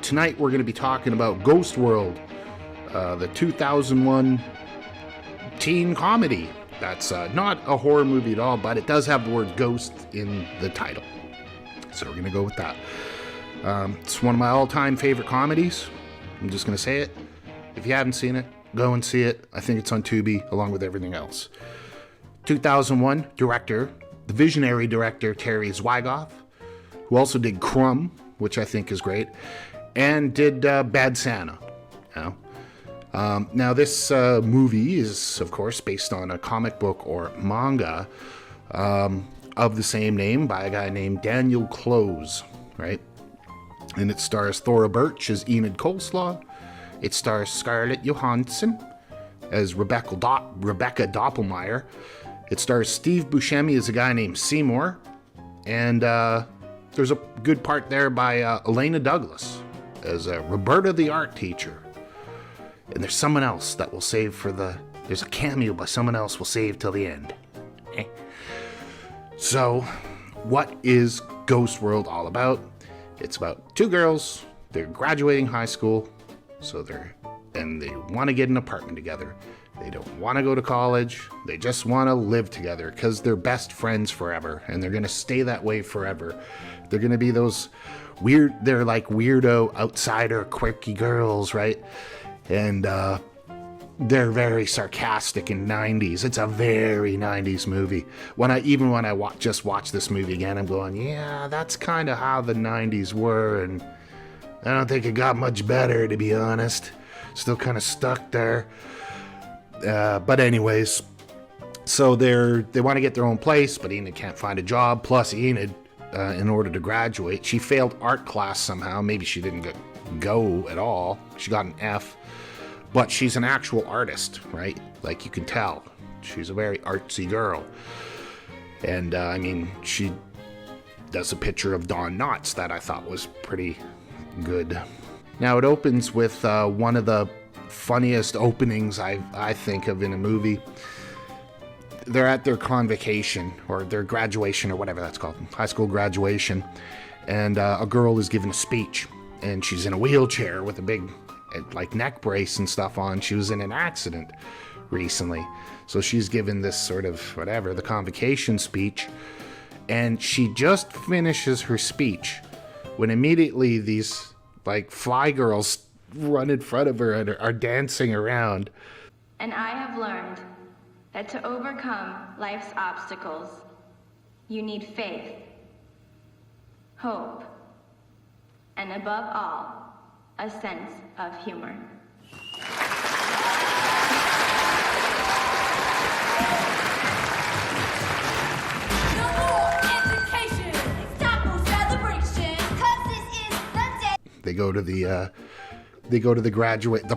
Tonight we're going to be talking about Ghost World, the 2001 teen comedy. That's not a horror movie at all, but it does have the word ghost in the title. So we're going to go with that. It's one of my all-time favorite comedies. I'm just going to say it. If you haven't seen it, go and see it. I think it's on Tubi along with everything else. 2001 director, the visionary director Terry Zweigoff, who also did Crumb, which I think is great, and did Bad Santa. You know? Now this movie is, of course, based on a comic book or manga of the same name by a guy named Daniel Close, right? And it stars Thora Birch as Enid Coleslaw. It stars Scarlet Johanson as Rebecca Doppelmayr. It stars Steve Buschemi as a guy named Seymour. And there's a good part there by Elena Douglas as Roberta the art teacher. And there's someone else that will save there's a cameo by someone else we'll save till the end. So, what is Ghost World all about? It's about two girls. They're graduating high school. And they want to get an apartment together. They don't want to go to college. They just want to live together because they're best friends forever. And they're going to stay that way forever. They're going to be those they're like weirdo, outsider, quirky girls, right? And they're very sarcastic in 90s. It's a very 90s movie. When I just watched this movie again, I'm going, yeah, that's kind of how the 90s were. And I don't think it got much better, to be honest. Still kind of stuck there. But anyways, so they want to get their own place, but Enid can't find a job. Plus, Enid, in order to graduate, she failed art class somehow. Maybe she didn't go at all. She got an F. But she's an actual artist, right? Like you can tell. She's a very artsy girl. And, she does a picture of Don Knotts that I thought was pretty good. Now it opens with one of the funniest openings I think of in a movie. They're at their convocation or their graduation or whatever that's called, high school graduation, and a girl is giving a speech, and she's in a wheelchair with a big neck brace and stuff on. She was in an accident recently, so she's given this sort of the convocation speech, and she just finishes her speech when immediately these fly girls run in front of her and are dancing around. And I have learned that to overcome life's obstacles, you need faith, hope, and above all, a sense of humor. They go to the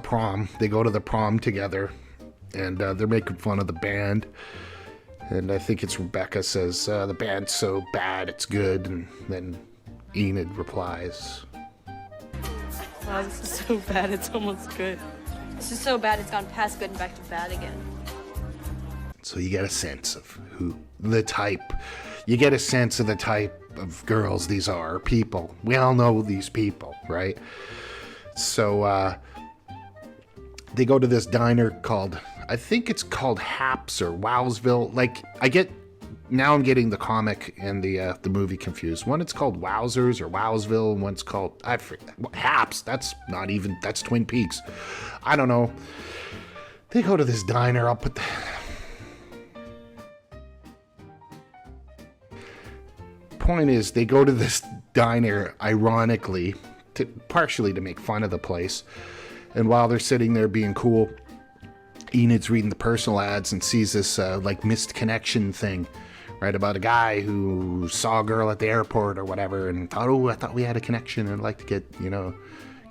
prom. They go to the prom together, and they're making fun of the band. And I think it's Rebecca says, the band's so bad, it's good. And then Enid replies, wow, this is so bad, it's almost good. This is so bad, it's gone past good and back to bad again. So you get a sense of the type of girls these are, people. We all know these people, right? So they go to this diner called, I think it's called Haps or Wowsville. Now I'm getting the comic and the movie confused. One it's called Wowzers or Wowsville, and one's called Haps. That's Twin Peaks. I don't know. They go to this diner. I'll put the point is they go to this diner ironically partially to make fun of the place, and while they're sitting there being cool, Enid's reading the personal ads and sees this missed connection thing, right, about a guy who saw a girl at the airport or whatever and thought, I thought we had a connection and I'd like to get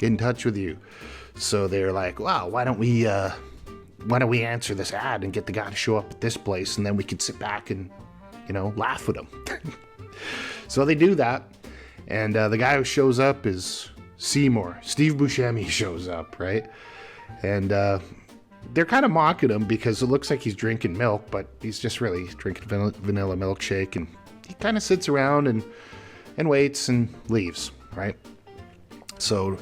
in touch with you. So they're like, wow, why don't we answer this ad and get the guy to show up at this place, and then we can sit back and laugh with him. So they do that, and the guy who shows up is Seymour. Steve Buscemi shows up, right? And they're kind of mocking him because it looks like he's drinking milk, but he's just really drinking vanilla milkshake, and he kind of sits around and waits and leaves, right? So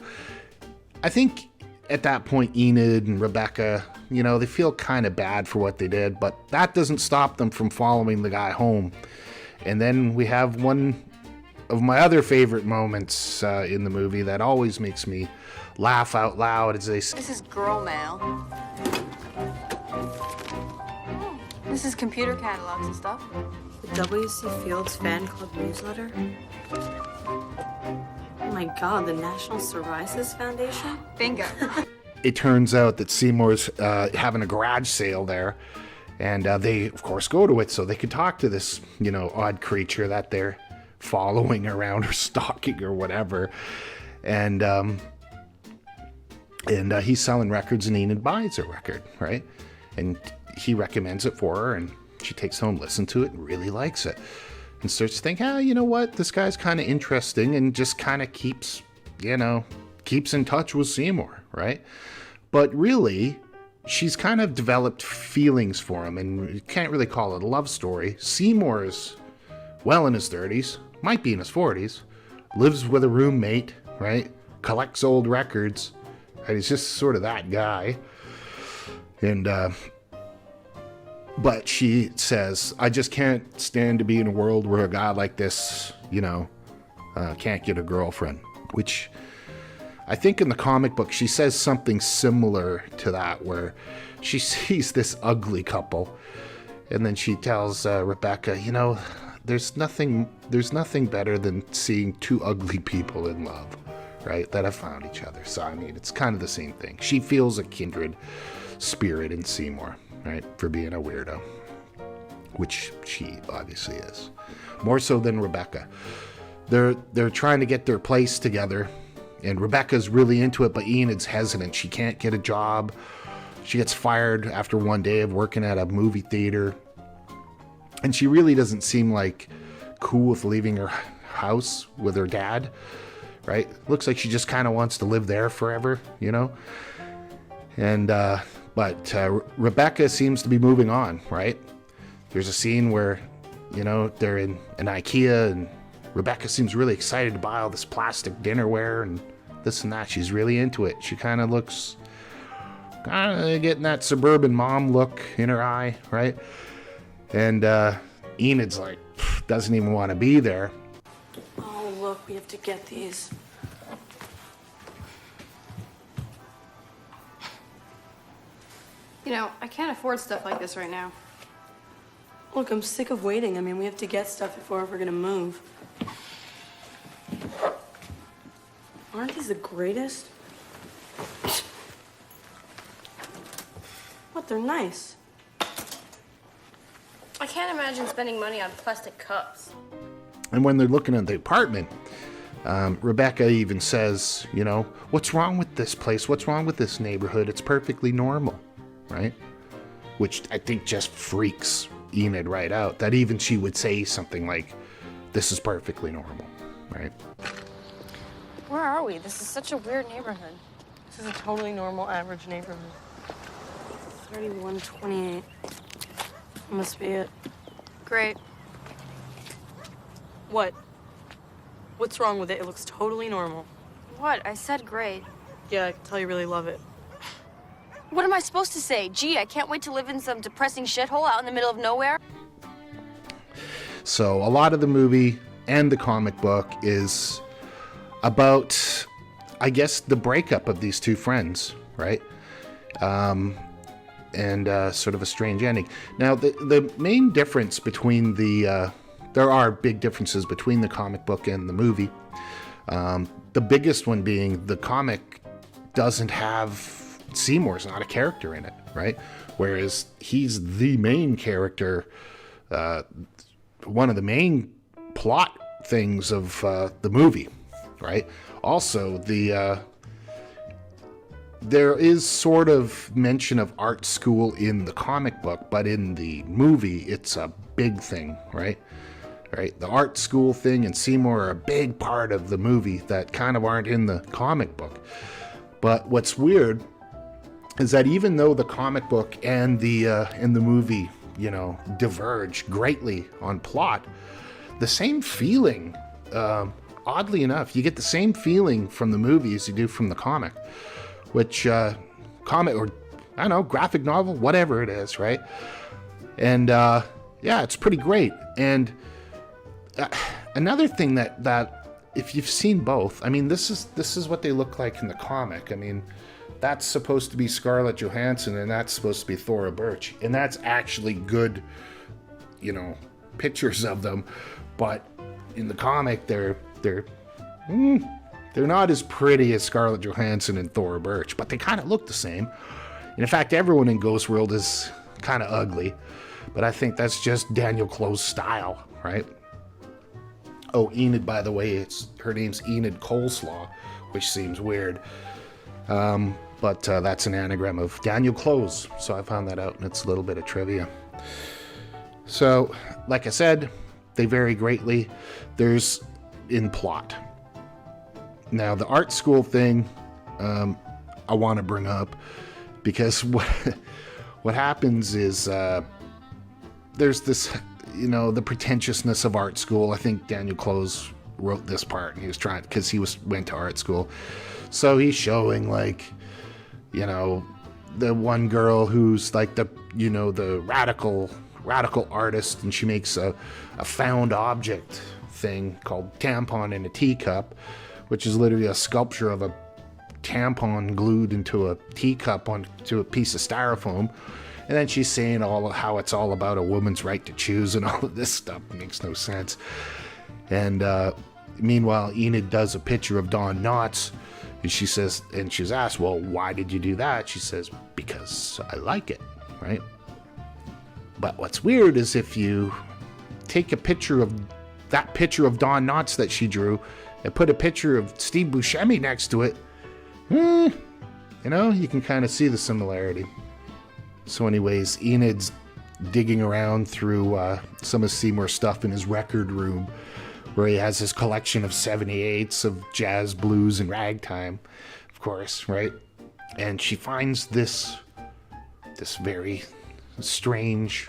I think at that point, Enid and Rebecca, you know, they feel kind of bad for what they did, but that doesn't stop them from following the guy home. And then we have one of my other favorite moments in the movie that always makes me laugh out loud as they say, This is girl mail. This is computer catalogs and stuff. The W.C. Fields fan club newsletter. Oh my God, the National Psoriasis Foundation? Bingo. It turns out that Seymour's having a garage sale there, and they, of course, go to it so they can talk to this, you know, odd creature that they're following around or stalking or whatever. And he's selling records, and Enid buys a record, right? And he recommends it for her, and she takes home, listens to it, and really likes it. And starts to think, you know what, this guy's kind of interesting, and just kind of keeps in touch with Seymour, right? But really, she's kind of developed feelings for him, and you can't really call it a love story. Seymour's well in his 30s, might be in his 40s, lives with a roommate, right? Collects old records, and he's just sort of that guy. And, but she says, I just can't stand to be in a world where a guy like this, you know, can't get a girlfriend. Which I think in the comic book, she says something similar to that, where she sees this ugly couple, and then she tells Rebecca, you know, there's nothing better than seeing two ugly people in love, right, that have found each other. So, I mean, it's kind of the same thing. She feels a kindred spirit in Seymour, right, for being a weirdo, which she obviously is, more so than Rebecca. They're trying to get their place together, and Rebecca's really into it, but Enid's hesitant. She can't get a job. She gets fired after one day of working at a movie theater, and she really doesn't seem like cool with leaving her house with her dad, right? Looks like she just kind of wants to live there forever, you know? And but Rebecca seems to be moving on, right? There's a scene where, you know, they're in an IKEA, and Rebecca seems really excited to buy all this plastic dinnerware and this and that. She's really into it. She kind of looks, getting that suburban mom look in her eye, right? And Enid's like, doesn't even want to be there. Oh, look, we have to get these. You know, I can't afford stuff like this right now. Look, I'm sick of waiting. I mean, we have to get stuff if we're ever gonna move. Aren't these the greatest? What, they're nice. I can't imagine spending money on plastic cups. And when they're looking at the apartment, Rebecca even says, you know, what's wrong with this place? What's wrong with this neighborhood? It's perfectly normal, right? Which I think just freaks Enid right out, that even she would say something like, this is perfectly normal, right? Where are we? This is such a weird neighborhood. This is a totally normal, average neighborhood. 3128. Must be it. Great. What? What's wrong with it? It looks totally normal. What? I said great. Yeah, I can tell you really love it. What am I supposed to say? Gee, I can't wait to live in some depressing shithole out in the middle of nowhere. So a lot of the movie and the comic book is about, I guess, the breakup of these two friends, right? And sort of a strange ending. Now, the main difference between there are big differences between the comic book and the movie. The biggest one being the comic doesn't have, Seymour's not a character in it, right? Whereas he's the main character, one of the main plot things of the movie, right? Also, there is sort of mention of art school in the comic book, but in the movie, it's a big thing, right? Right? The art school thing and Seymour are a big part of the movie that kind of aren't in the comic book. But what's weird is that even though the comic book and the movie, you know, diverge greatly on plot, the same feeling oddly enough, you get the same feeling from the movie as you do from the comic, which, comic, or I don't know, graphic novel, whatever it is, right? And, yeah, it's pretty great. And another thing that if you've seen both, I mean, this is what they look like in the comic. I mean, that's supposed to be Scarlet Johanson, and that's supposed to be Thora Birch, and that's actually good, you know, pictures of them. But in the comic, they're not as pretty as Scarlett Johansson and Thora Birch, but they kind of look the same. And in fact, everyone in Ghost World is kind of ugly, but I think that's just Daniel Close's style, right? Oh, Enid, by the way, her name's Enid Coleslaw, which seems weird. But that's an anagram of Daniel Close, so I found that out, and it's a little bit of trivia. So, like I said, they vary greatly. There's in plot. Now, the art school thing, I want to bring up, because what happens is there's this, you know, the pretentiousness of art school. I think Daniel Close wrote this part, and he was trying, because he went to art school. So he's showing, like, you know, the one girl who's like the, you know, the radical artist, and she makes a found object thing called Tampon in a Teacup, which is literally a sculpture of a tampon glued into a teacup onto a piece of styrofoam. And then she's saying how it's all about a woman's right to choose and all of this stuff. It makes no sense. And meanwhile, Enid does a picture of Don Knotts, and she says, and she's asked, well, why did you do that? She says, because I like it, right? But what's weird is if you take a picture of that picture of Don Knotts that she drew and put a picture of Steve Buscemi next to it, you know, you can kind of see the similarity. So anyways, Enid's digging around through some of Seymour's stuff in his record room, where he has his collection of 78s of jazz, blues, and ragtime, of course, right? And she finds this very strange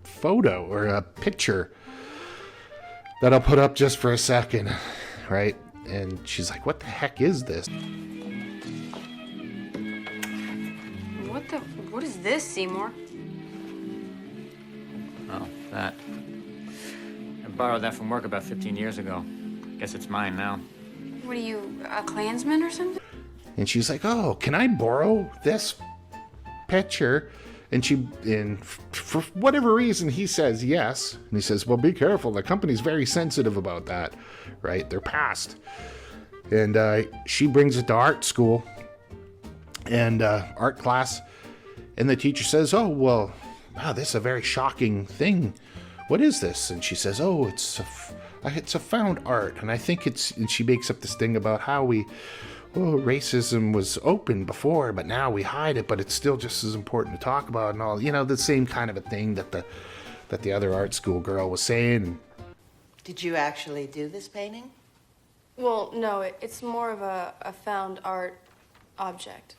photo, or a picture, that I'll put up just for a second, right? And she's like, what the heck is this? What is this, Seymour? Oh, that. I borrowed that from work about 15 years ago. Guess it's mine now. What are you, a Klansman or something? And she's like, oh, can I borrow this picture? And for whatever reason, he says yes. And he says, well, be careful. The company's very sensitive about that, right? They're past. And she brings it to art school and art class. And the teacher says, oh, well, wow, this is a very shocking thing. What is this? And she says, oh, it's a found art. And I think and she makes up this thing about how racism was open before, but now we hide it, but it's still just as important to talk about, and all, you know, the same kind of a thing that the other art school girl was saying. Did you actually do this painting? Well, no, it's more of a found art object.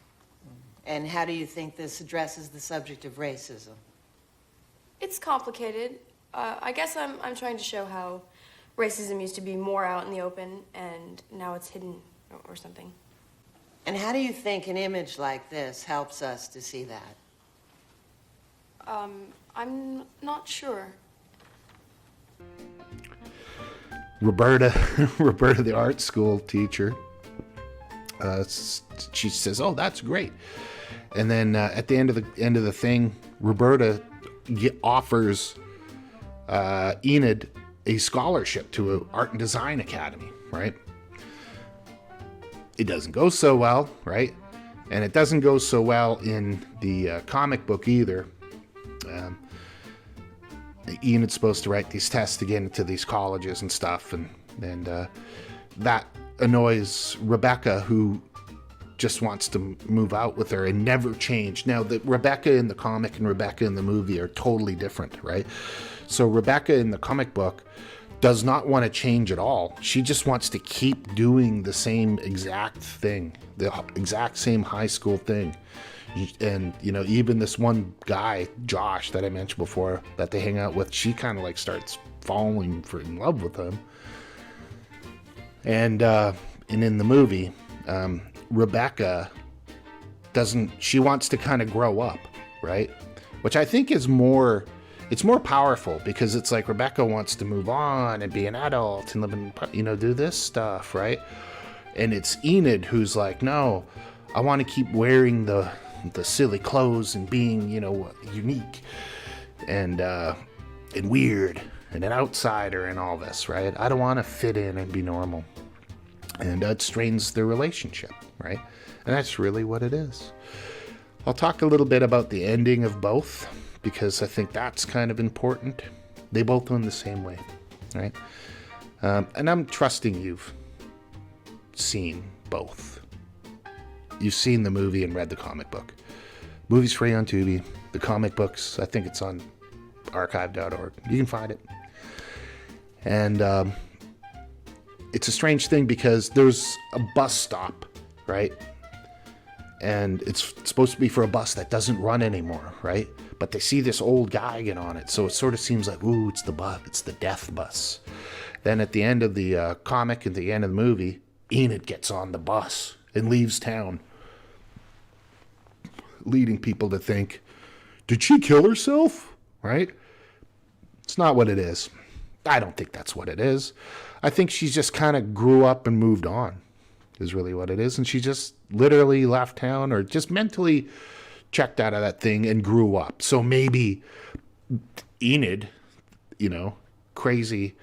And how do you think this addresses the subject of racism? It's complicated. I guess I'm trying to show how racism used to be more out in the open, and now it's hidden or something. And how do you think an image like this helps us to see that? I'm not sure. Roberta, the art school teacher, she says, "Oh, that's great." And then at the end of the thing, Roberta offers Enid a scholarship to an art and design academy, right? It doesn't go so well, right? And it doesn't go so well in the comic book either. Enid's supposed to write these tests to get into these colleges and stuff, and that annoys Rebecca, who just wants to move out with her and never change. Now, the Rebecca in the comic and Rebecca in the movie are totally different, right? So Rebecca in the comic book does not want to change at all. She just wants to keep doing the same exact thing, the exact same high school thing. And, you know, even this one guy, Josh, that I mentioned before, that they hang out with, she kind of like starts falling in love with him. And in the movie, Rebecca she wants to kind of grow up, right? Which I think is more powerful, because it's like Rebecca wants to move on and be an adult and live in, do this stuff, right? And it's Enid who's like, no, I want to keep wearing the silly clothes and being, unique and weird and an outsider and all this, right? I don't want to fit in and be normal. And it strains their relationship, right? And that's really what it is. I'll talk a little bit about the ending of both, because I think that's kind of important. They both end the same way, right? And I'm trusting you've seen both. You've seen the movie and read the comic book. Movie's free on Tubi. The comic books, I think it's on archive.org. You can find it. And it's a strange thing, because there's a bus stop, right? And it's supposed to be for a bus that doesn't run anymore, right? But they see this old guy get on it, so it sort of seems like, ooh, it's the death bus. Then at the end of the comic, at the end of the movie, Enid gets on the bus and leaves town, leading people to think, did she kill herself? Right? It's not what it is. I don't think that's what it is. I think she just kind of grew up and moved on, is really what it is. And she just literally left town, or just mentally checked out of that thing and grew up. So maybe Enid, crazy,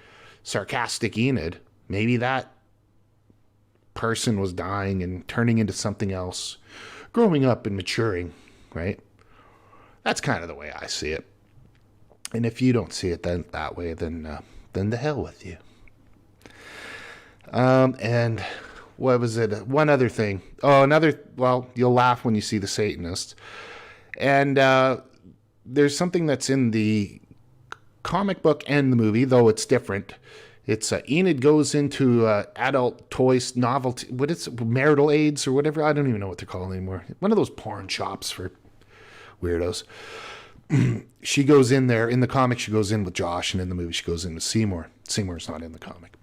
sarcastic Enid, maybe that person was dying and turning into something else, growing up and maturing, right? That's kind of the way I see it. And if you don't see it that way, then the hell with you. And what was it? One other thing. Well, you'll laugh when you see the Satanist. And there's something that's in the comic book and the movie, though it's different. It's Enid goes into adult toys novelty. What is it? Marital aids or whatever? I don't even know what they're called anymore. One of those porn shops for weirdos. She goes in there. In the comic, she goes in with Josh, and in the movie, she goes in with Seymour. Seymour's not in the comic.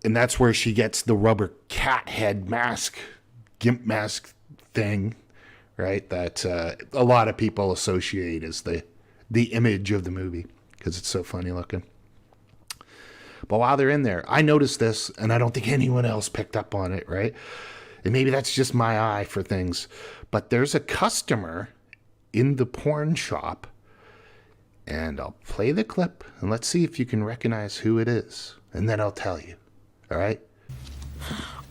And that's where she gets the rubber cat head mask, gimp mask thing, right? That a lot of people associate as the image of the movie, because it's so funny looking. But while they're in there, I noticed this, and I don't think anyone else picked up on it, right? And maybe that's just my eye for things. But there's a customer in the porn shop, and I'll play the clip, and let's see if you can recognize who it is. And then I'll tell you. All right?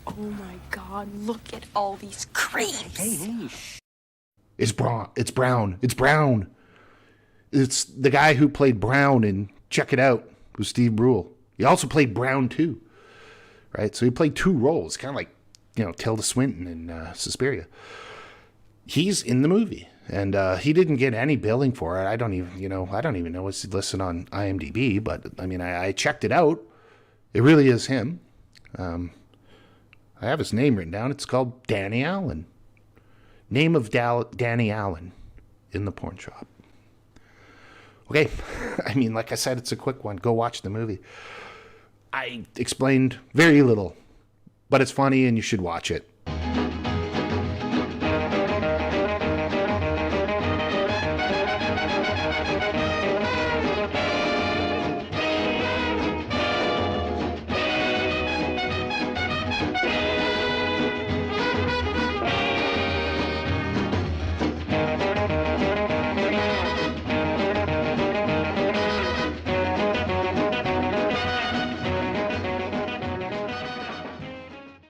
Oh my God, look at all these creeps. Hey. It's Brown. It's Brown. It's the guy who played Brown in Check It Out with Steve Brule. He also played Brown too, right? So he played two roles, kind of like, Tilda Swinton in Suspiria. He's in the movie, and he didn't get any billing for it. I don't even know what's listed on IMDb, but I mean, I checked it out. It really is him. I have his name written down. It's called Danny Allen. Name of Danny Allen in the porn shop. Okay, I mean, like I said, it's a quick one. Go watch the movie. I explained very little, but it's funny and you should watch it.